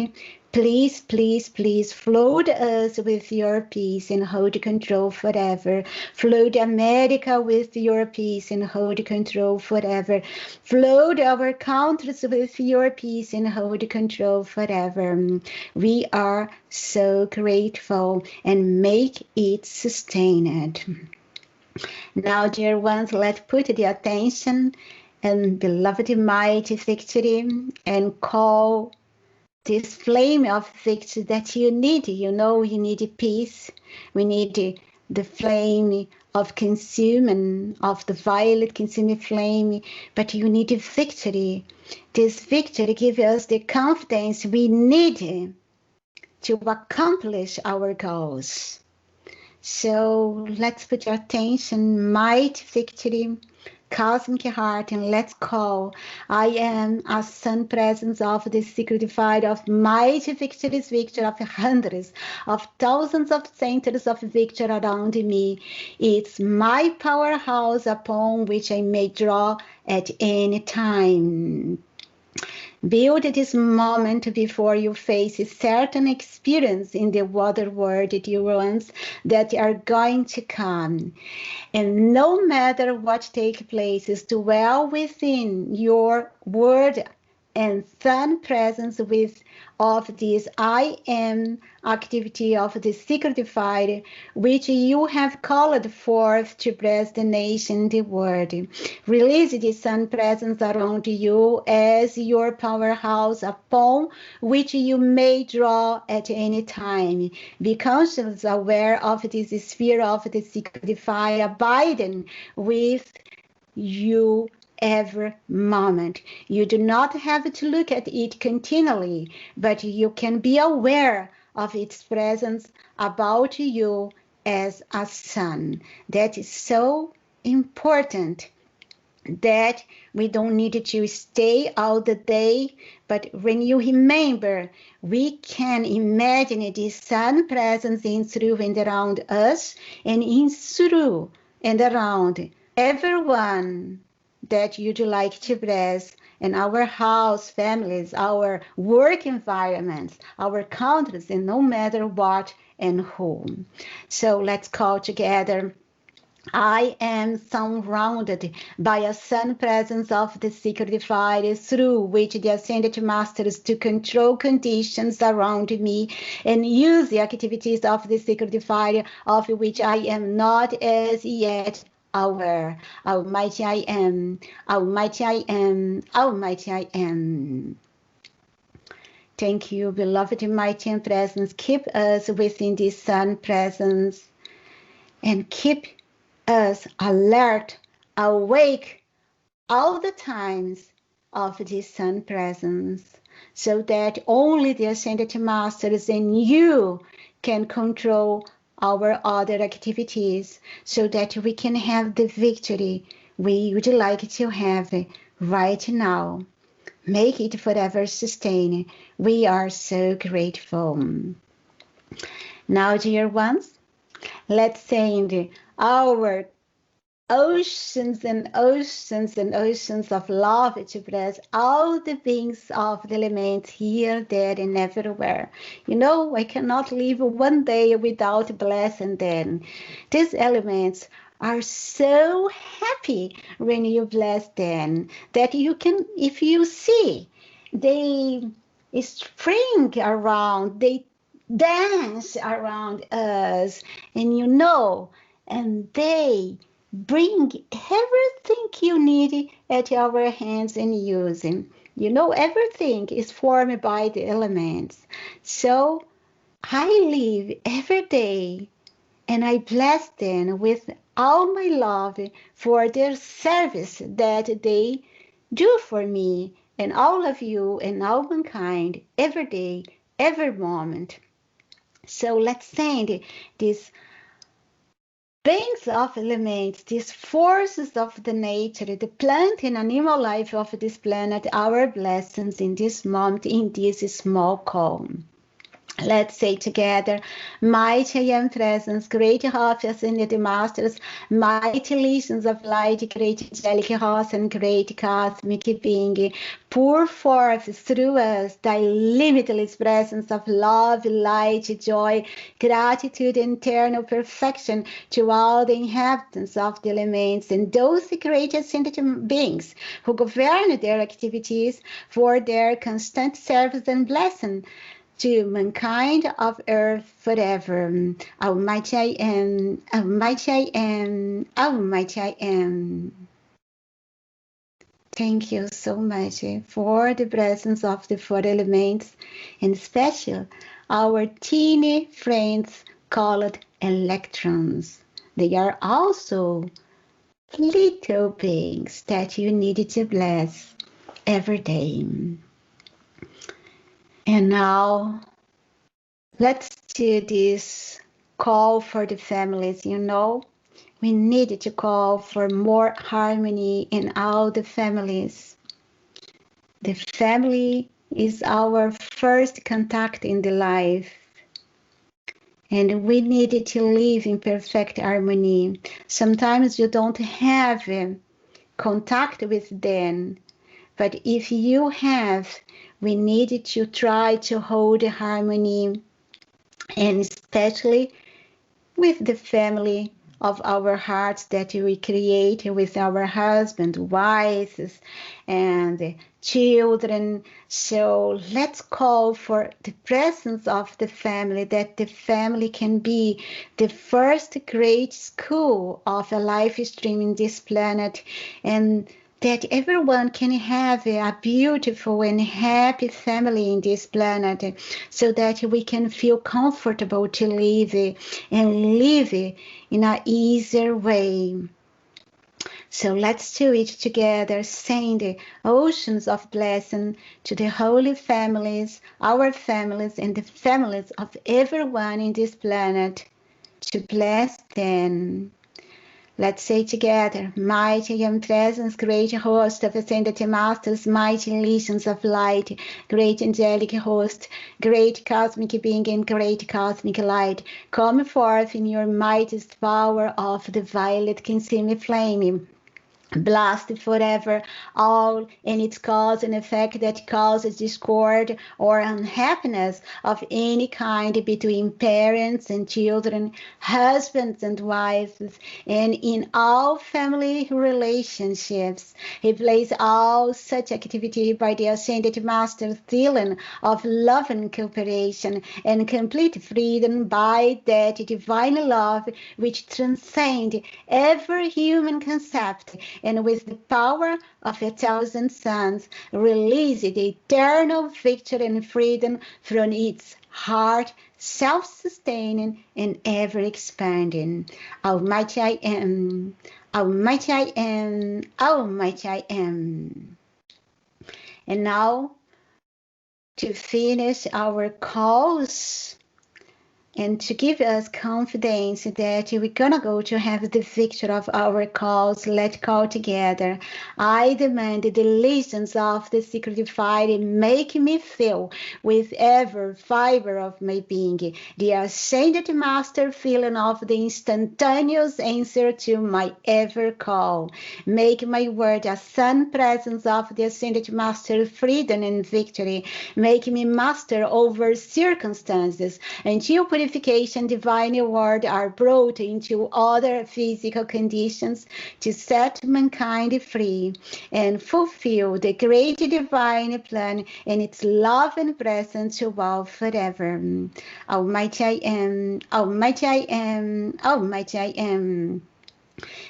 Please, please, please flood us with your peace and hold control forever. Flood America with your peace and hold control forever. Flood our countries with your peace and hold control forever. We are so grateful, and make it sustained. Now, dear ones, let's put the attention and beloved mighty victory and call this flame of victory that you need. You know, you need peace. We need the flame of consuming, of the violet consuming flame, but you need victory. This victory gives us the confidence we need to accomplish our goals. So let's put your attention, might victory, cosmic heart, and let's call. I am a sun presence of the secretified of mighty victories, victory of hundreds of thousands of centers of victory around me. It's my powerhouse upon which I may draw at any time. Build this moment before you face a certain experience in the water world, dear ones, that are going to come. And no matter what takes place, dwell within your word and sun presence with of this I am activity of the secretified, which you have called forth to bless the nation, the world. Release the sun presence around you as your powerhouse upon which you may draw at any time. Be conscious, aware of this sphere of the secretified abiding with you every moment. You do not have to look at it continually, but you can be aware of its presence about you as a sun. That is so important, that we don't need to stay all the day, but when you remember, we can imagine the sun presence in, through, and around us, and in, through, and around everyone that you'd like to bless, in our house, families, our work environments, our countries, and no matter what and whom. So let's call together. I am surrounded by a sun presence of the secretified, through which the ascended masters to control conditions around me and use the activities of the secretified, of which I am not as yet aware. Almighty I am, Almighty I am, Almighty I am. Thank you, beloved mighty and presence. Keep us within this sun presence and keep us alert, awake all the times of this sun presence, so that only the ascended masters and you can control our other activities, so that we can have the victory we would like to have right now. Make it forever sustain. We are so grateful. Now, dear ones, let's send our oceans and oceans and oceans of love to bless all the beings of the elements here, there, and everywhere. You know, I cannot live one day without blessing them. These elements are so happy when you bless them, that you can, if you see, they spring around, they dance around us, and you know, and they bring everything you need at our hands and using. You know, everything is formed by the elements. So I live every day and I bless them with all my love for their service that they do for me and all of you and all mankind every day, every moment. So let's send these beings of elements, these forces of the nature, the plant and animal life of this planet, our blessings in this moment, in this small calm. Let's say together, mighty I am presence, great hosts ascended masters, mighty legions of light, great angelic hosts and great cosmic being, pour forth through us thy limitless presence of love, light, joy, gratitude, and eternal perfection to all the inhabitants of the elements and those great ascended beings who govern their activities for their constant service and blessing to mankind of earth forever. Almighty I am, Almighty I am, Almighty I am. Thank you so much for the presence of the four elements, and special our teeny friends called electrons. They are also little beings that you need to bless every day. And now let's do this call for the families. We need to call for more harmony in all the families. The family is our first contact in the life, and we need to live in perfect harmony. Sometimes you don't have contact with them, but if you have, we need to try to hold harmony, and especially with the family of our hearts that we create with our husband, wives, and children. So let's call for the presence of the family, that the family can be the first great school of a life stream in this planet, and that everyone can have a beautiful and happy family in this planet, so that we can feel comfortable to live and live in an easier way. So let's do it together, send the oceans of blessing to the holy families, our families, and the families of everyone in this planet, to bless them. Let's say together, mighty I am presence, great host of ascended masters, mighty legions of light, great angelic host, great cosmic being and great cosmic light, come forth in your mightiest power of the violet consuming flame. Blast forever all in its cause and effect that causes discord or unhappiness of any kind between parents and children, husbands and wives, and in all family relationships. Replace all such activity by the ascended master's feeling of love and cooperation and complete freedom by that divine love which transcends every human concept, and with the power of 1,000 suns, release the eternal victory and freedom from its heart, self-sustaining and ever-expanding. Almighty I am, Almighty I am, Almighty I am. And now, to finish our calls, and to give us confidence that we're gonna go to have the victory of our cause, let's call together. I demand the legions of the secret fire make me feel with every fiber of my being the ascended master feeling of the instantaneous answer to my ever call. Make my word a sun presence of the ascended master freedom and victory. Make me master over circumstances until purification, divine word are brought into other physical conditions to set mankind free and fulfill the great divine plan and its love and presence to all forever. Almighty I am, Almighty I am, Almighty I am.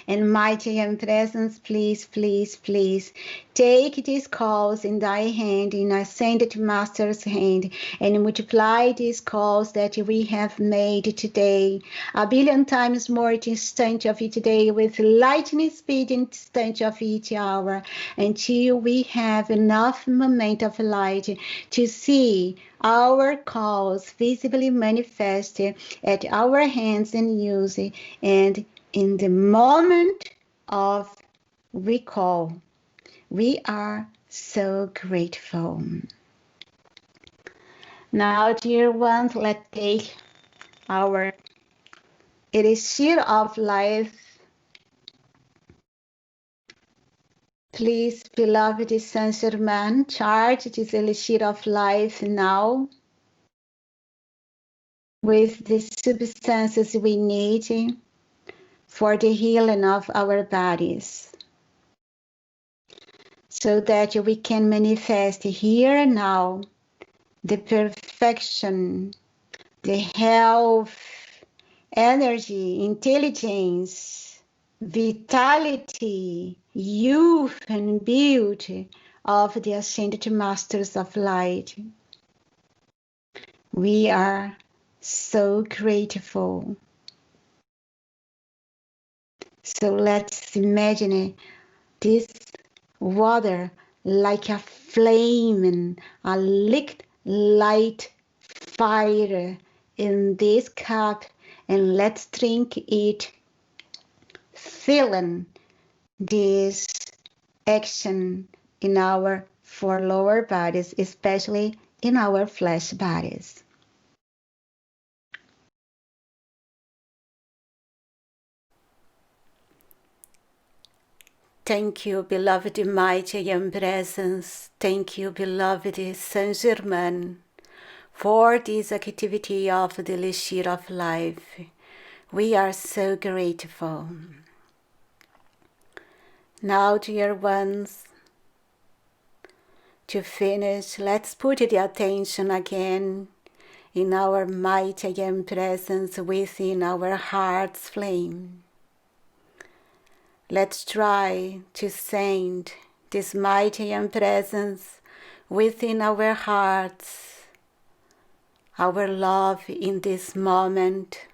And mighty and presence, please, please, please take these calls in thy hand, in ascended master's hand, and multiply these calls that we have made today, a billion times more each instant of each day, with lightning speed instant of each hour, until we have enough moment of light to see our calls visibly manifested at our hands and use, and in the moment of recall, we are so grateful. Now, dear ones, let's take our elixir of life. Please, beloved Saint Germain, charge this elixir of life now with the substances we need for the healing of our bodies, so that we can manifest here and now the perfection, the health, energy, intelligence, vitality, youth, and beauty of the Ascended Masters of Light. We are so grateful. So let's imagine this water like a flame, a liquid light fire in this cup, and let's drink it, feeling this action in our four lower bodies, especially in our flesh bodies. Thank you, beloved mighty and presence. Thank you, beloved Saint Germain, for this activity of the elixir of life. We are so grateful. Now, dear ones, to finish, let's put the attention again in our mighty and presence within our heart's flame. Let's try to send this mighty and presence within our hearts, our love in this moment.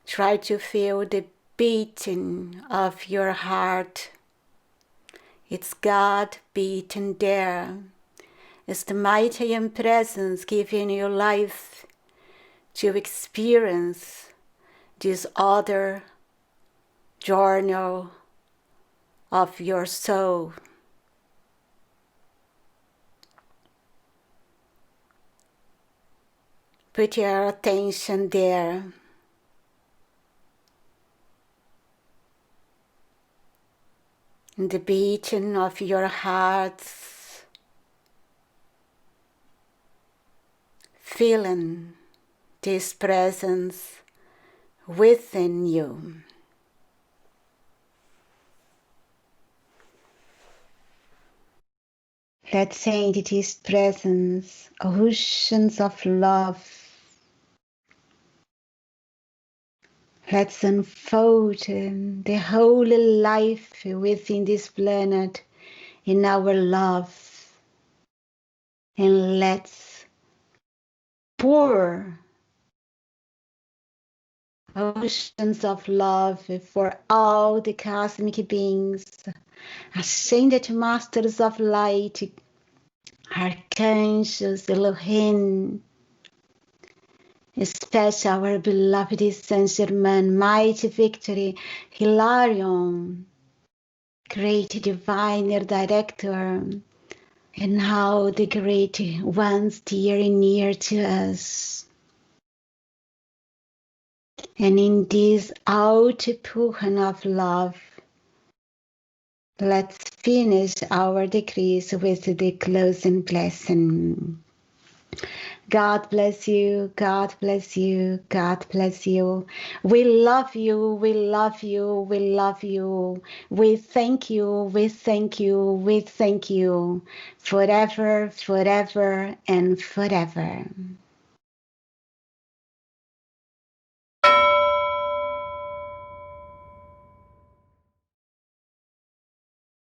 Try to feel the beating of your heart. It's God beating there. It's the mighty and presence giving you life to experience this other journal of your soul. Put your attention there. In the beating of your hearts, feeling this presence within you. Let's send this presence, oceans of love. Let's unfold the whole life within this planet in our love. And let's pour oceans of love for all the cosmic beings, ascended masters of light, archangels, Elohim, especially our beloved Saint Germain, mighty victory, Hilarion, great divine director, and now the great ones dear and near to us. And in this outpouring of love, let's finish our decrees with the closing blessing. God bless you, God bless you, God bless you. We love you, we love you, we love you. We thank you, we thank you, we thank you forever, forever, and forever.